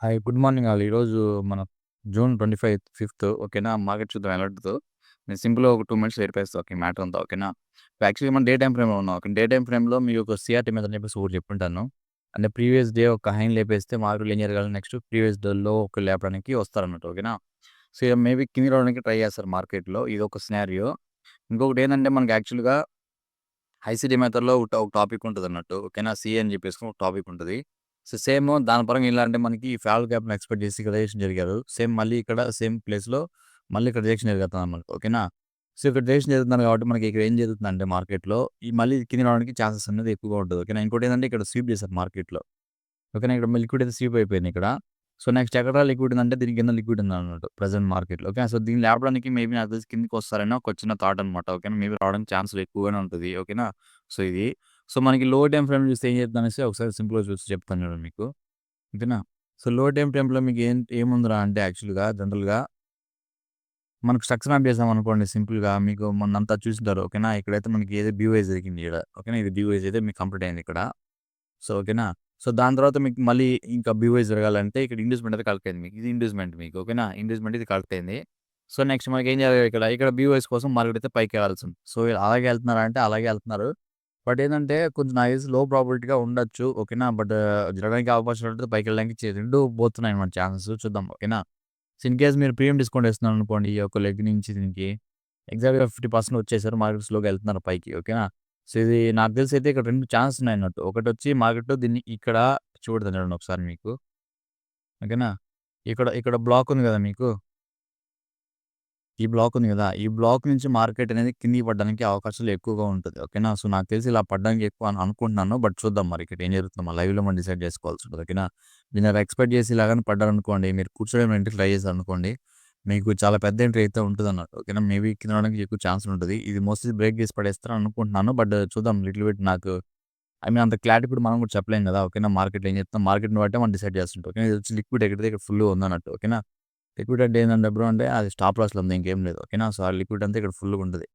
Hi. Good morning all. ఈరోజు మన June 25 fifth ఓకేనా. మార్కెట్ చూద్దాం ఎలాంటిదో. నేను సింపుల్‌గా ఒక 2 మినిట్స్ ఏరిపేస్తా ఓకే మ్యాటర్ అంతా ఓకేనా. యాక్చువల్లీ మనం డే టైమ్ ఫ్రేమ్‌లో ఉన్నాం. ఓకే. డే టైమ్ ఫ్రేమ్‌లో మీకు ఒక సీఆర్‌టీ మెథడ్ అని చెప్పేసి ఒకటి చెప్పుంటాను. అంటే ప్రీవియస్ డే ఒక హైని లేపేస్తే మార్కెట్‌లో ఏం జరగాలి నెక్స్ట్ ప్రీవియస్ డేలో ఒక లేపడానికి వస్తారన్నట్టు ఓకేనా. సో, మేబీ కిందకి రావడానికి ట్రై చేస్తారు మార్కెట్‌లో. ఇదొక సినారియో. ఇంకొకటేందంటే మనకి యాక్చువల్‌గా ఐసీడీ మెథడ్‌లో ఒక టాపిక్ ఉంటదన్నట్టు. ఓకేనా. సీఏ అని చెప్పేసుకొని ఒక టాపిక్ ఉంటది. సో, సేమ్ దాని పరంగా ఎలా అంటే మనకి ఫాల్ గ్యాప్‌ని ఎక్స్‌పెక్ట్ చేసి ఇక్కడ రిజెక్షన్ జరిగారు. సేమ్ మళ్ళీ ఇక్కడ సేమ్ ప్లేస్‌లో మళ్ళీ ఇక్కడ రిజెక్షన్ జరుగుతుందన్నమాట. ఓకేనా. సో, ఇక్కడ రిజెక్షన్ జరుగుతుంది కాబట్టి మనకి ఇక్కడ ఏం జరుగుతుందంటే మార్కెట్‌లో ఈ మళ్ళీ కిందకి రావడానికి ఛాన్సెస్ అనేది ఎక్కువగా ఉంటది. ఓకేనా. ఇంకోటేంటంటే ఇక్కడ స్వీప్ చేశారు మార్కెట్‌లో. ఓకేనా. ఇక్కడ లిక్విడ్ అయితే స్వీప్ అయిపోయింది ఇక్కడ. సో, నెక్స్ట్ ఎక్కడ లిక్విడ్ ఉందంటే దీని కింద లిక్విడ్ ఉందన్నమాట ప్రెజెంట్ మార్కెట్‌లో. ఓకే. సో, దీన్ని లేపడానికి మేబీ నాకు తెలిసి కిందకొస్తారని ఒక చిన్న థాట్ అనమాట. ఓకేనా. మేబీ రావడానికి ఛాన్సులు ఎక్కువగానే ఉంటది. ఓకేనా. సో, ఇది. సో, మనకి లో టైమ్ ఫ్రేమ్‌లో చూస్తే ఏం జరుగుతుందనేసి ఒకసారి సింపుల్‌గా చూసి చెప్తాను చూడండి మీకు. ఓకేనా. సో, లో టైమ్ ఫ్రేమ్‌లో మీకు ఏముందిరా అంటే యాక్చువల్‌గా జనరల్‌గా మనకు స్టక్స్ మ్యాప్ చేసామనుకోండి సింపుల్‌గా మీకు మొన్నంతా చూసుంటారు. ఓకేనా. ఇక్కడైతే మనకి ఏదో బీవైస్ జరిగింది ఈడ. ఓకేనా. ఇది బీవైస్ అయితే మీకు కంప్లీట్ అయింది ఇక్కడ. సో, ఓకేనా. సో, దాని తర్వాత మీకు మళ్ళీ ఇంకా బీవైస్ జరగాలంటే ఇక్కడ ఇండ్యూస్‌మెంట్ అయితే కలెక్ట్ అయింది మీకు. ఇది ఇండ్యూస్‌మెంట్ మీకు. ఓకేనా. ఇండ్యూస్‌మెంట్ ఇది కలెక్ట్ అయింది. సో, నెక్స్ట్ మనకేం జరగాలి ఇక్కడ, ఇక్కడ బీవైస్ కోసం మార్కెట్ అయితే పైకెళ్ళాల్సింది. సో, అలాగే ఎళ్తున్నారా అంటే అలాగే ఎళ్తున్నారు. బట్ ఏందంటే కొంచెం నాకు తెలిసి లో ప్రాబబిలిటీగా ఉండొచ్చు. ఓకేనా. బట్ జరగడానికి అవకాశం ఉంటది. పైకెళ్ళడానికి రెండు పోతున్నాయన్నమాట ఛాన్సెస్. చూద్దాం. ఓకేనా. సో, ఇన్ కేస్ మీరు ప్రీమియం డిస్కౌంట్ ఇస్తున్నారనుకోండి ఈ యొక్క లెగ్ నుంచి దీనికి ఎగ్జాక్ట్‌గా 50% వచ్చేసారు. మార్కెట్ స్లోగా ఎళ్తున్నారు పైకి. ఓకేనా. సో, ఇది నాకు తెలిసైతే ఇక్కడ 2 ఛాన్సెస్ ఉన్నాయన్నట్టు. ఒకటొచ్చి మార్కెట్‌లో దీన్ని ఇక్కడ చూపెడతాను చూడండి ఒకసారి మీకు. ఓకేనా. ఇక్కడ ఇక్కడ బ్లాక్ ఉంది గదా మీకు. ఈ బ్లాక్ ఉంది గదా. ఈ బ్లాక్ నుంచి మార్కెట్ అనేది కిందకి పడడానికి అవకాశాలు ఎక్కువగా ఉంటది. ఓకేనా. సో, నాకు తెలిసి ఇలా పడడానికి ఎక్కువ అని అనుకుంటున్నాను. బట్ చూద్దాం మరి ఇక్కడ ఏం జరుగుతుందో మన లైవ్‌లో మనం డిసైడ్ చేసుకోవాల్సి ఉంటది. ఓకేనా. దీన్ని ఎక్స్‌పెక్ట్ చేసి ఇలాగని పడ్డారనుకోండి, మీరు కూర్చోడానికి ట్రై చేశారనుకోండి, మీకు చాలా పెద్ద ఎంట్రీ అయితే ఉంటదన్నట్టు. ఓకేనా. మేబీ కింద రావడానికి ఎక్కువ ఛాన్స్ ఉంటది. ఇది మోస్ట్‌లీ బ్రేక్ చేసి పడేస్తారని అనుకుంటున్నాను. బట్ చూద్దాం లిటిల్ బిట్ నాకు అంత క్లారిటీ కూడా మనం కూడా చెప్పలేం గదా. ఓకేనా. మార్కెట్‌లో ఏం చెప్తాం మార్కెట్‌ని బట్టే మనం డిసైడ్ చేస్తుంటాం. ఓకేనా. ఇది వచ్చి లిక్విడ్ ఎక్కడిది ఇక్కడ ఫుల్‌గా ఉందన్నట్టు. ఓకేనా. లిక్విడ్ అంటే ఏందంటే బ్రో అంటే అది స్టాప్ లాస్‌లో ఉంది. ఇంకేం లేదు. ఓకేనా. సో, ఆ లిక్విడ్ అంతా ఇక్కడ ఫుల్‌గా ఉంటది.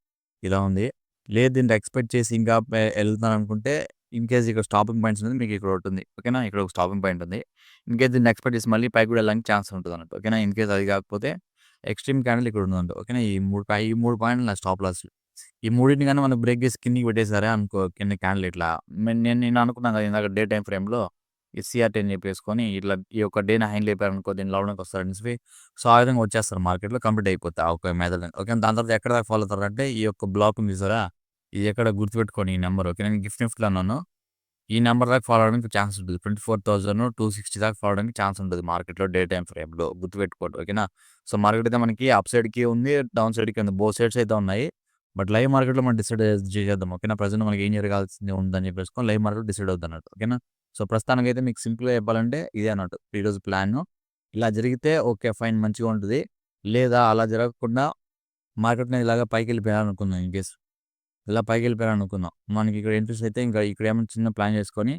ఇలా ఉంది. లేదు దీన్ని ఎక్స్‌పెక్ట్ చేసి ఇంకా ఎళ్తున్నారనుకుంటే ఇన్‌కేస్ ఇక్కడ స్టాపింగ్ పాయింట్స్ అనేది మీకు ఇక్కడ ఒకటుంది. ఓకేనా. ఇక్కడ ఒక స్టాపింగ్ పాయింట్ ఉంది. ఇన్‌కేస్ దీన్ని ఎక్స్‌పెక్ట్ చేసి మళ్ళీ పైకి కూడా వెళ్ళడానికి ఛాన్స్ ఉంటదన్నట్టు. ఓకేనా. ఇన్‌కేస్ అది కాకపోతే ఎక్స్‌ట్రీమ్ క్యాండిల్ ఇక్కడ ఉందంట. ఓకేనా. ఈ 3 పాయింట్లు నా స్టాప్ లాస్‌లు. ఈ మూడిటిని గాని మనం బ్రేక్ చేసి కిందకి పెట్టేసారే అనుకో కింద క్యాండిల్ ఇట్లా నేను అనుకున్నాను కదా ఇందాక డే టైమ్ ఫ్రేమ్‌లో ఈ సీఆర్‌టీ అని చెప్పేసుకొని ఇట్లా ఈ యొక్క డేని హైని లేపారనుకో దీన్ని లెవెల్‌కి వస్తారనేసి సో, ఆ విధంగా వచ్చేస్తారు మార్కెట్‌లో కంప్లీట్ అయిపోద్ది ఆ ఒక మెథడ్. ఓకే. దాని తర్వాత ఎక్కడి దాకా ఫాలో అవుతారంటే ఈ యొక్క బ్లాక్ ఉంది చూసారా? ఇది ఎక్కడ గుర్తుపెట్టుకోండి ఈ నంబర్. ఓకే. నేను గిఫ్ట్ నిఫ్టీలో అన్నాను. ఈ నంబర్ దాకా ఫాలో అవ్వడానికి ఛాన్స్ ఉంటది. 24,260 దాకా ఫాలో అవ్వడానికి ఛాన్స్ ఉంటది మార్కెట్‌లో డే టైమ్ ఫ్రేమ్‌లో గుర్తుపెట్టుకోండి. ఓకేనా. సో, మార్కెట్ అయితే మనకి అప్ సైడ్‌కి ఉంది, డౌన్ సైడ్‌కి ఉంది. బోత్ సైడ్స్ అయితే ఉన్నాయి. బట్ లైవ్ మార్కెట్‌లో మనం డిసైడ్ చేసేద్దాం. ఓకేనా. ప్రెజెంట్ మనకి ఏం జరగాల్సింది ఉందని చెప్పేసుకొని లైవ్ మార్కెట్‌లో డిసైడ్ అవుద్దన్నట్టు. ఓకేనా. సో, ప్రస్తుతానికైతే మీకు సింపుల్‌గా చెప్పాలంటే ఇదే అన్నట్టు ఈరోజు ప్లాను. ఇలా జరిగితే ఓకే. ఫైన్ మంచిగా ఉంటది. లేదా అలా జరగకుండా మార్కెట్‌ని ఇలాగ పైకెళ్ళిపోయారనుకుందాం ఇన్‌కేస్. ఇలా పైకెళ్ళిపోయారనుకుందాం. మనకి ఇక్కడ ఇంట్రెస్ట్ అయితే ఇంకా ఇక్కడేమో చిన్న ప్లాన్ చేసుకొని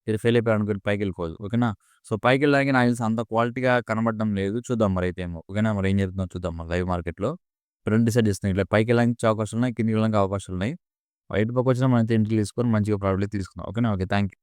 ఇది ఫెయిల్ అయిపోయారనుకోండి పైకెళ్ళిపోదు. ఓకేనా. సో, పైకెళ్ళడానికి నాకు తెలిసి అంత క్వాలిటీగా కనపడడం లేదు. చూద్దాం మరైతే ఏమో. ఓకేనా. మరి ఏం జరుగుతుందో చూద్దాం మరి లైవ్ మార్కెట్‌లో. 2 డిసైడ్ చేస్తున్నాయి. ఇట్లా పైకెళ్ళడానికి అవకాశాలున్నాయి. కిందకి వెళ్ళడానికి అవకాశాలున్నాయి. ఎటు పక్కొచ్చినా మనమైతే ఎంట్రీ తీసుకొని మంచిగా ప్రాఫిట్‌లో తీసుకుందాం. ఓకేనా. ఓకే. Thank you.